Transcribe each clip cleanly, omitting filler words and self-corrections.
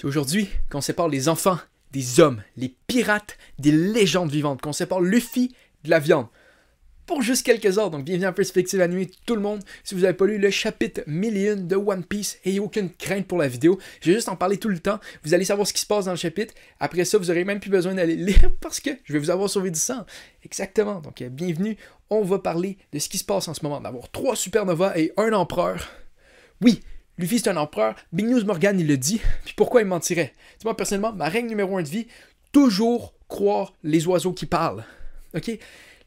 C'est aujourd'hui qu'on sépare les enfants des hommes, les pirates des légendes vivantes, qu'on sépare Luffy de la viande. Pour juste quelques heures, donc bienvenue en perspective animée tout le monde. Si vous n'avez pas lu le chapitre 1001 de One Piece, ayez aucune crainte pour la vidéo. Je vais juste en parler tout le temps. Vous allez savoir ce qui se passe dans le chapitre. Après ça, vous n'aurez même plus besoin d'aller lire parce que je vais vous avoir sauvé du sang. Exactement. Donc bienvenue. On va parler de ce qui se passe en ce moment. D'avoir 3 supernovas et un empereur. Oui, Luffy c'est un empereur. Big News Morgan il le dit. Puis pourquoi il mentirait? Moi personnellement, ma règle numéro 1 de vie, toujours croire les oiseaux qui parlent. Ok?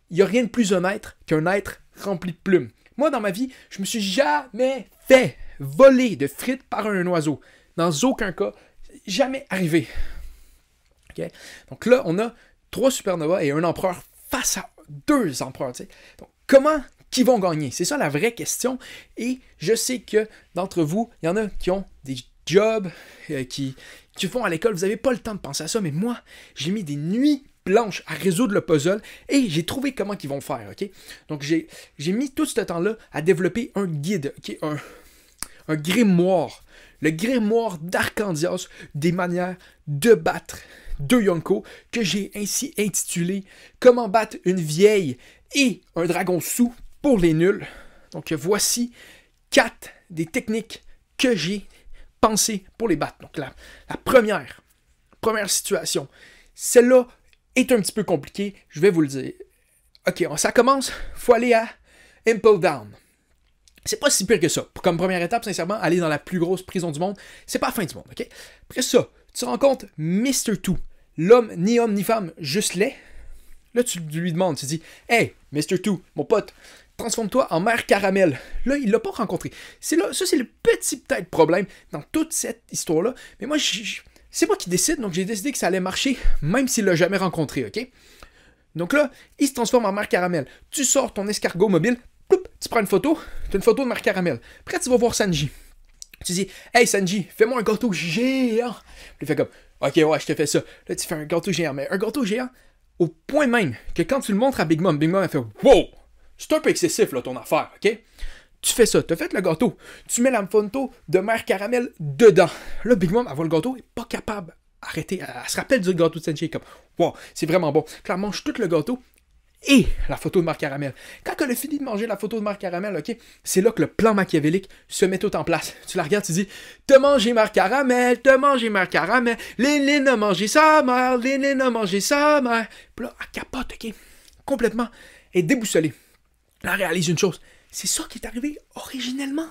Il n'y a rien de plus honnête qu'un être rempli de plumes. Moi, dans ma vie, je me suis jamais fait voler de frites par un oiseau. Dans aucun cas, jamais arrivé. Okay? Donc là, on a 3 supernovas et un empereur face à 2 empereurs. T'sais. Donc, comment qui vont gagner? C'est ça la vraie question. Et je sais que d'entre vous, il y en a qui ont des jobs, qui font à l'école. Vous n'avez pas le temps de penser à ça, mais moi, j'ai mis des nuits blanche à résoudre le puzzle et j'ai trouvé comment ils vont faire, ok? Donc j'ai mis tout ce temps-là à développer un guide, ok? Un grimoire. Le grimoire d'Arcandios des manières de battre deux Yonko que j'ai ainsi intitulé Comment battre une vieille et un dragon sous pour les nuls. Donc voici 4 des techniques que j'ai pensées pour les battre. Donc la première situation, celle-là est un petit peu compliqué, je vais vous le dire. Ok, ça commence, faut aller à Impel Down. C'est pas si pire que ça. Comme première étape, sincèrement, aller dans la plus grosse prison du monde, c'est pas la fin du monde, ok? Après ça, tu rencontres Mr. Two, l'homme ni homme ni femme, juste laid. Là, tu lui demandes, tu dis, hey, Mr. Two, mon pote, transforme-toi en mère caramel. Là, il l'a pas rencontré. Ça, c'est le petit peut-être problème dans toute cette histoire-là. Mais moi, c'est moi qui décide, donc j'ai décidé que ça allait marcher, même s'il l'a jamais rencontré, ok? Donc là, il se transforme en mère caramel. Tu sors ton escargot mobile, ploup, tu prends une photo, tu as une photo de mère caramel. Après, tu vas voir Sanji. Tu dis, hey Sanji, fais-moi un gâteau géant. Il fait comme, ok, ouais, je te fais ça. Là, tu fais un gâteau géant, mais un gâteau géant, au point même que quand tu le montres à Big Mom, elle fait, wow, c'est un peu excessif, là, ton affaire, ok? Tu fais ça, tu as fait le gâteau, tu mets la photo de mère caramel dedans. Là, Big Mom, elle voit le gâteau, elle n'est pas capable d'arrêter. Elle se rappelle du gâteau de Sanji, comme, wow, c'est vraiment bon. Elle mange tout le gâteau et la photo de mère caramel. Quand elle a fini de manger la photo de mère caramel, ok, c'est là que le plan machiavélique se met tout en place. Tu la regardes, tu dis, t'as mangé mère caramel, Lénine a mangé sa mère, Lénine a mangé sa mère. Puis là, elle capote, ok, complètement, elle est déboussolée. Elle réalise une chose. C'est ça qui est arrivé originellement.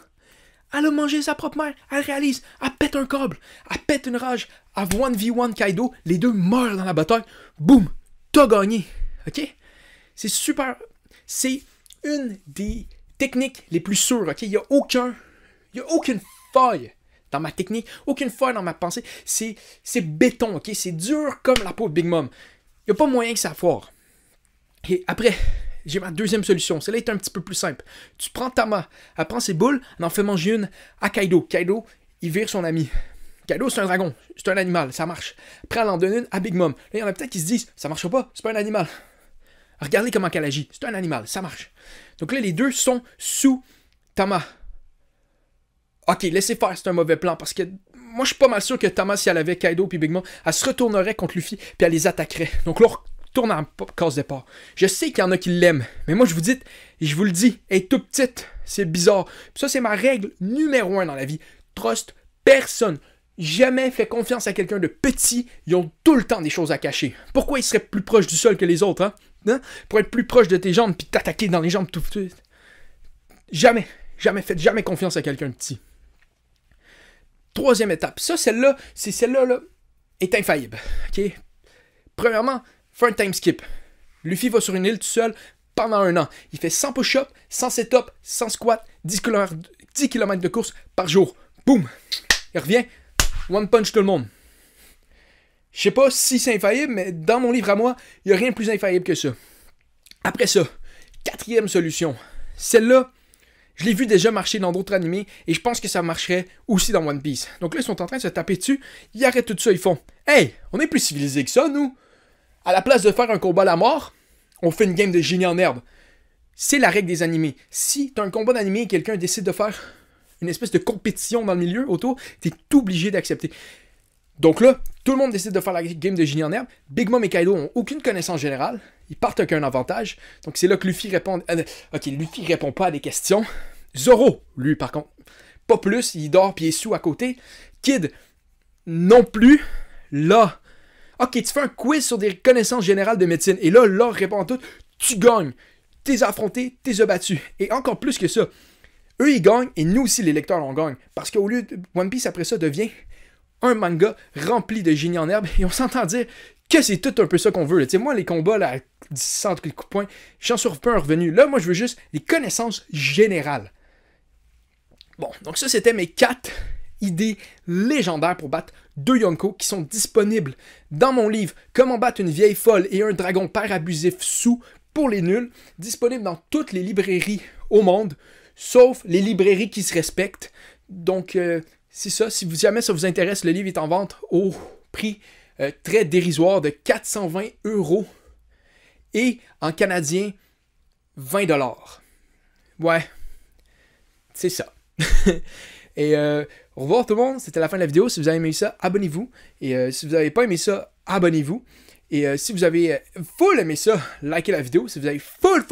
Elle a mangé sa propre mère. Elle réalise. Elle pète un câble. Elle pète une rage. À 1v1 Kaido, les deux meurent dans la bataille. Boum! T'as gagné. OK? C'est super. C'est une des techniques les plus sûres. OK? Il n'y a aucune faille dans ma technique. Aucune faille dans ma pensée. C'est béton. OK? C'est dur comme la peau de Big Mom. Il n'y a pas moyen que ça foire. Et après, j'ai ma deuxième solution. Celle-là est un petit peu plus simple. Tu prends Tama, elle prend ses boules, elle en fait manger une à Kaido. Kaido, il vire son ami. Kaido, c'est un dragon, c'est un animal, ça marche. Après, elle en donne une à Big Mom. Là, il y en a peut-être qui se disent, ça marche pas, c'est pas un animal. Regardez comment elle agit, c'est un animal, ça marche. Donc là, les deux sont sous Tama. Ok, laissez faire, c'est un mauvais plan, parce que moi, je suis pas mal sûr que Tama, si elle avait Kaido puis Big Mom, elle se retournerait contre Luffy, puis elle les attaquerait. Donc là, tourne en case départ. Je sais qu'il y en a qui l'aiment, mais moi je vous le dis, elle est toute petite, c'est bizarre. Puis ça c'est ma règle numéro 1 dans la vie. Trust personne. Jamais fait confiance à quelqu'un de petit, ils ont tout le temps des choses à cacher. Pourquoi ils seraient plus proches du sol que les autres, hein? Pour être plus proche de tes jambes puis t'attaquer dans les jambes tout de suite. Faites jamais confiance à quelqu'un de petit. Troisième étape, celle-là est infaillible. Ok? Premièrement, fais un time skip. Luffy va sur une île tout seul pendant 1 an. Il fait 100 push-ups, 100 set-up, 100 squats, 10 km de course par jour. Boum! Il revient, one punch tout le monde. Je sais pas si c'est infaillible, mais dans mon livre à moi, il n'y a rien de plus infaillible que ça. Après ça, 4e solution. Celle-là, je l'ai vu déjà marcher dans d'autres animés et je pense que ça marcherait aussi dans One Piece. Donc là, ils sont en train de se taper dessus. Ils arrêtent tout ça, ils font « Hey, on est plus civilisés que ça, nous! » À la place de faire un combat à la mort, on fait une game de génie en herbe. C'est la règle des animés. Si t'as un combat d'animé et quelqu'un décide de faire une espèce de compétition dans le milieu autour, t'es obligé d'accepter. Donc là, tout le monde décide de faire la game de génie en herbe. Big Mom et Kaido ont aucune connaissance générale. Ils partent avec un avantage. Donc c'est là que Luffy répond... ok, Luffy répond pas à des questions. Zoro, lui, par contre, pas plus. Il dort puis il est sous à côté. Kid, non plus. Là, ok, tu fais un quiz sur des connaissances générales de médecine. Et là, Laure répond à tout. Tu gagnes. T'es affronté, t'es battu. Et encore plus que ça, eux, ils gagnent et nous aussi, les lecteurs, on gagne. Parce qu'au lieu de One Piece, après ça, devient un manga rempli de génie en herbe. Et on s'entend dire que c'est tout un peu ça qu'on veut. Tu sais, moi, les combats, là, 10 coups de poing, j'en suis pas un revenu. Là, moi, je veux juste les connaissances générales. Bon, donc ça, c'était mes 4 idées légendaires pour battre 2 Yonko qui sont disponibles dans mon livre « Comment battre une vieille folle et un dragon père abusif sous pour les nuls », disponible dans toutes les librairies au monde, sauf les librairies qui se respectent. Donc, c'est ça. Si jamais ça vous intéresse, le livre est en vente au prix très dérisoire de 420 € et en canadien, 20 $. Ouais, c'est ça. Et au revoir tout le monde, c'était la fin de la vidéo. Si vous avez aimé ça, abonnez-vous. Et si vous n'avez pas aimé ça, abonnez-vous. Et si vous avez full aimé ça, likez la vidéo. Si vous avez full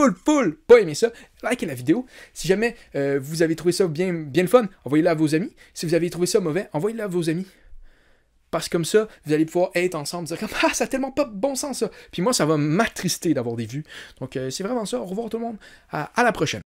pas aimé ça, likez la vidéo. Si jamais vous avez trouvé ça bien le fun, envoyez-le à vos amis. Si vous avez trouvé ça mauvais, envoyez-le à vos amis. Parce que comme ça, vous allez pouvoir être ensemble, dire comme « Ah, ça a tellement pas de bon sens ça! » Puis moi, ça va m'attrister d'avoir des vues. Donc c'est vraiment ça. Au revoir tout le monde. À la prochaine.